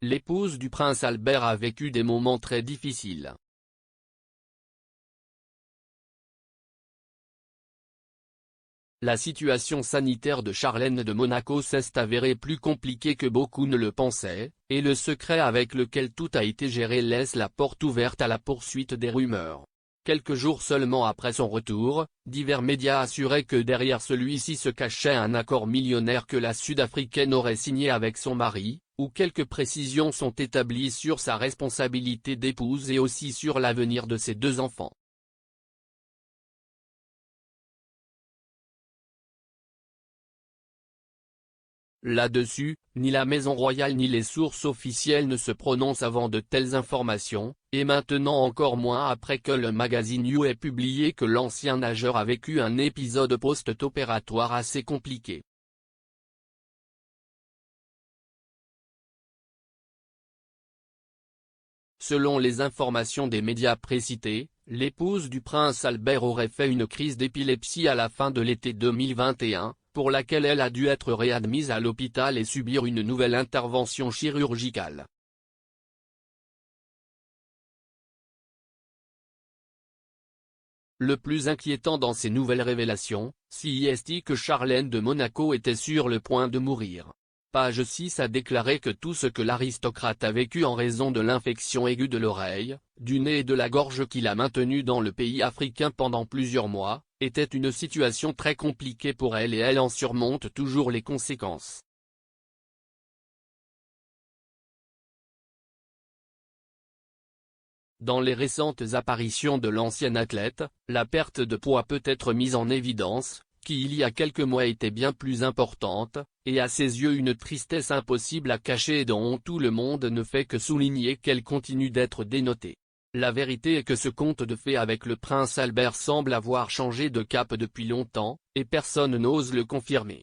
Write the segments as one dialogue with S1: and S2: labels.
S1: l'épouse du prince Albert a vécu des moments très difficiles. La situation sanitaire de Charlène de Monaco s'est avérée plus compliquée que beaucoup ne le pensaient, et le secret avec lequel tout a été géré laisse la porte ouverte à la poursuite des rumeurs. Quelques jours seulement après son retour, divers médias assuraient que derrière celui-ci se cachait un accord millionnaire que la Sud-Africaine aurait signé avec son mari, où quelques précisions sont établies sur sa responsabilité d'épouse et aussi sur l'avenir de ses 2 enfants. Là-dessus, ni la maison royale ni les sources officielles ne se prononcent avant de telles informations, et maintenant encore moins après que le magazine You ait publié que l'ancien nageur a vécu un épisode post-opératoire assez compliqué. Selon les informations des médias précités, l'épouse du prince Albert aurait fait une crise d'épilepsie à la fin de l'été 2021, pour laquelle elle a dû être réadmise à l'hôpital et subir une nouvelle intervention chirurgicale. Le plus inquiétant dans ces nouvelles révélations, c'est que Charlène de Monaco était sur le point de mourir. Page 6 a déclaré que tout ce que l'aristocrate a vécu en raison de l'infection aiguë de l'oreille, du nez et de la gorge qui l'a maintenu dans le pays africain pendant plusieurs mois, était une situation très compliquée pour elle et elle en surmonte toujours les conséquences. Dans les récentes apparitions de l'ancienne athlète, la perte de poids peut être mise en évidence, qui il y a quelques mois était bien plus importante, et à ses yeux une tristesse impossible à cacher et dont tout le monde ne fait que souligner qu'elle continue d'être dénotée. La vérité est que ce conte de fées avec le prince Albert semble avoir changé de cap depuis longtemps, et personne n'ose le confirmer.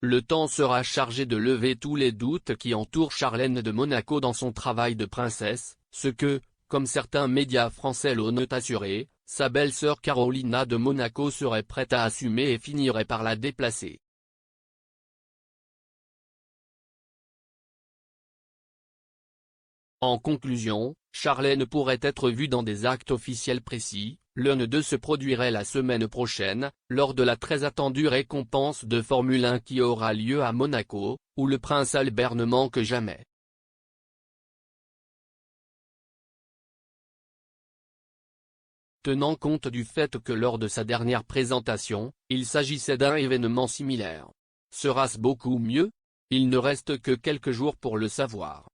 S1: Le temps sera chargé de lever tous les doutes qui entourent Charlène de Monaco dans son travail de princesse, ce que, comme certains médias français l'ont assuré, sa belle-sœur Carolina de Monaco serait prête à assumer et finirait par la déplacer. En conclusion, Charlène pourrait être vue dans des actes officiels précis, l'un d'eux se produirait la semaine prochaine, lors de la très attendue récompense de Formule 1 qui aura lieu à Monaco, où le prince Albert ne manque jamais. Tenant compte du fait que lors de sa dernière présentation, il s'agissait d'un événement similaire. Sera-ce beaucoup mieux? Il ne reste que quelques jours pour le savoir.